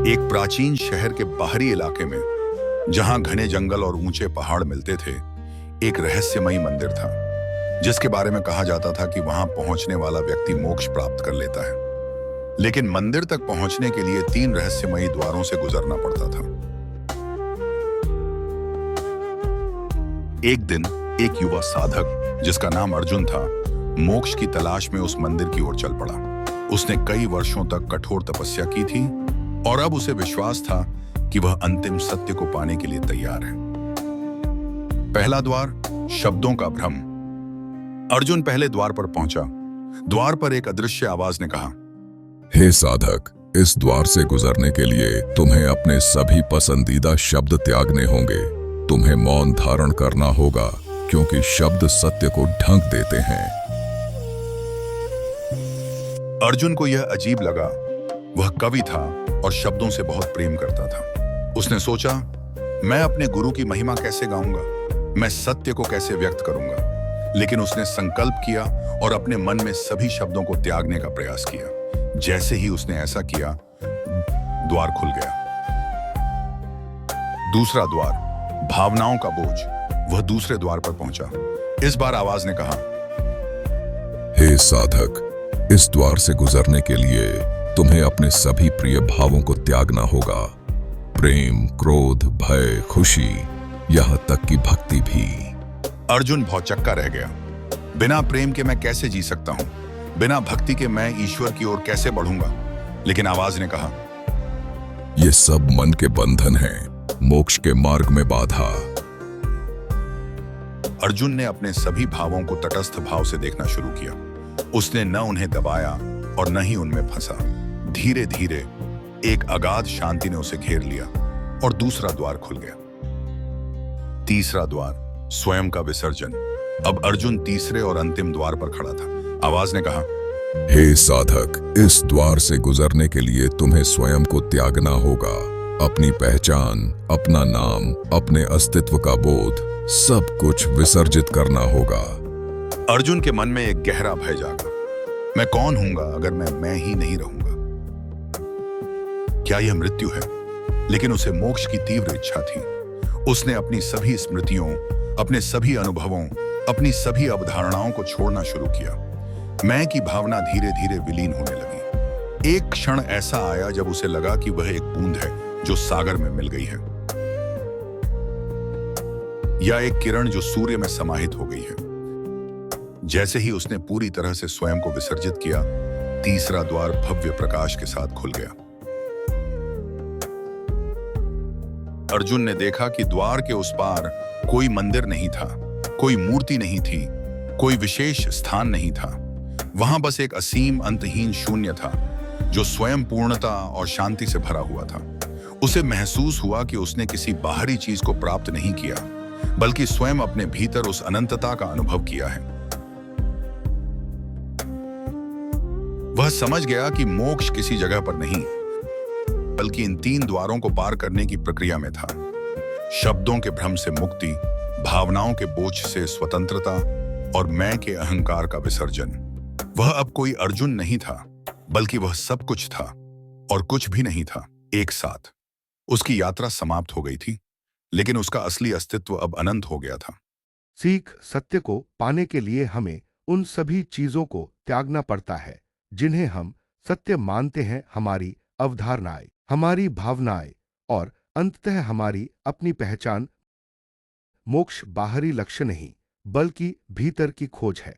एक प्राचीन शहर के बाहरी इलाके में, जहां घने जंगल और ऊंचे पहाड़ मिलते थे, एक रहस्यमयी मंदिर था जिसके बारे में कहा जाता था कि वहां पहुंचने वाला व्यक्ति मोक्ष प्राप्त कर लेता है। लेकिन मंदिर तक पहुंचने के लिए 3 रहस्यमयी द्वारों से गुजरना पड़ता था। एक दिन एक युवा साधक जिसका नाम अर्जुन था, मोक्ष की तलाश में उस मंदिर की ओर चल पड़ा। उसने कई वर्षों तक कठोर तपस्या की थी और अब उसे विश्वास था कि वह अंतिम सत्य को पाने के लिए तैयार है। पहला द्वार, शब्दों का भ्रम। अर्जुन पहले द्वार पर पहुंचा। द्वार पर एक अदृश्य आवाज ने कहा, हे साधक, इस द्वार से गुजरने के लिए तुम्हें अपने सभी पसंदीदा शब्द त्यागने होंगे। तुम्हें मौन धारण करना होगा क्योंकि शब्द सत्य को ढंक देते हैं। अर्जुन को यह अजीब लगा। वह कवि था और शब्दों से बहुत प्रेम करता था। उसने सोचा, मैं अपने गुरु की महिमा कैसे गाऊंगा, मैं सत्य को कैसे व्यक्त करूंगा। लेकिन उसने संकल्प किया और अपने मन में सभी शब्दों को त्यागने का प्रयास किया। जैसे ही उसने ऐसा किया, द्वार खुल गया। दूसरा द्वार, भावनाओं का बोझ। वह दूसरे द्वार पर पहुंचा। इस बार आवाज ने कहा, हे साधक, इस द्वार से गुजरने के लिए तुम्हें अपने सभी प्रिय भावों को त्यागना होगा। प्रेम, क्रोध, भय, खुशी, यहां तक कि भक्ति भी। अर्जुन भौचक्का रह गया। बिना प्रेम के मैं कैसे जी सकता हूं? बिना भक्ति के मैं ईश्वर की ओर कैसे बढ़ूंगा? लेकिन आवाज ने कहा, ये सब मन के बंधन हैं, मोक्ष के मार्ग में बाधा। अर्जुन ने अपने सभी भावों को तटस्थ भाव से देखना शुरू किया। उसने न उन्हें दबाया और न ही उनमें फंसा। धीरे धीरे एक अगाध शांति ने उसे घेर लिया और दूसरा द्वार खुल गया। तीसरा द्वार, स्वयं का विसर्जन। अब अर्जुन तीसरे और अंतिम द्वार पर खड़ा था। आवाज ने कहा, हे साधक, इस द्वार से गुजरने के लिए तुम्हें स्वयं को त्यागना होगा। अपनी पहचान, अपना नाम, अपने अस्तित्व का बोध, सब कुछ विसर्जित करना होगा। अर्जुन के मन में एक गहरा भय जागा। मैं कौन हूंगा अगर मैं ही नहीं रहूंगा? क्या यह मृत्यु है? लेकिन उसे मोक्ष की तीव्र इच्छा थी। उसने अपनी सभी स्मृतियों, अपने सभी अनुभवों, अपनी सभी अवधारणाओं को छोड़ना शुरू किया। मैं की भावना धीरे धीरे विलीन होने लगी। एक क्षण ऐसा आया जब उसे लगा कि वह एक बूंद है जो सागर में मिल गई है, या एक किरण जो सूर्य में समाहित हो गई है। जैसे ही उसने पूरी तरह से स्वयं को विसर्जित किया, तीसरा द्वार भव्य प्रकाश के साथ खुल गया। अर्जुन ने देखा कि द्वार के उस पार कोई मंदिर नहीं था, कोई मूर्ति नहीं थी, कोई विशेष स्थान नहीं था। वहां बस एक असीम अंतहीन शून्य था जो स्वयं पूर्णता और शांति से भरा हुआ था। उसे महसूस हुआ कि उसने किसी बाहरी चीज को प्राप्त नहीं किया, बल्कि स्वयं अपने भीतर उस अनंतता का अनुभव किया है। वह समझ गया कि मोक्ष किसी जगह पर नहीं, बल्कि इन 3 द्वारों को पार करने की प्रक्रिया में था। शब्दों के भ्रम से मुक्ति, भावनाओं के बोझ से स्वतंत्रता और मैं के अहंकार का विसर्जन। वह अब कोई अर्जुन नहीं था, बल्कि वह सब कुछ था और कुछ भी नहीं था एक साथ। उसकी यात्रा समाप्त हो गई थी, लेकिन उसका असली अस्तित्व अब अनंत हो गया था। सीख, सत्य को पाने के लिए हमें उन सभी चीजों को त्यागना पड़ता है जिन्हें हम सत्य मानते हैं। हमारी अवधारणाएं, हमारी भावनाएं और अंततः हमारी अपनी पहचान। मोक्ष बाहरी लक्ष्य नहीं, बल्कि भीतर की खोज है।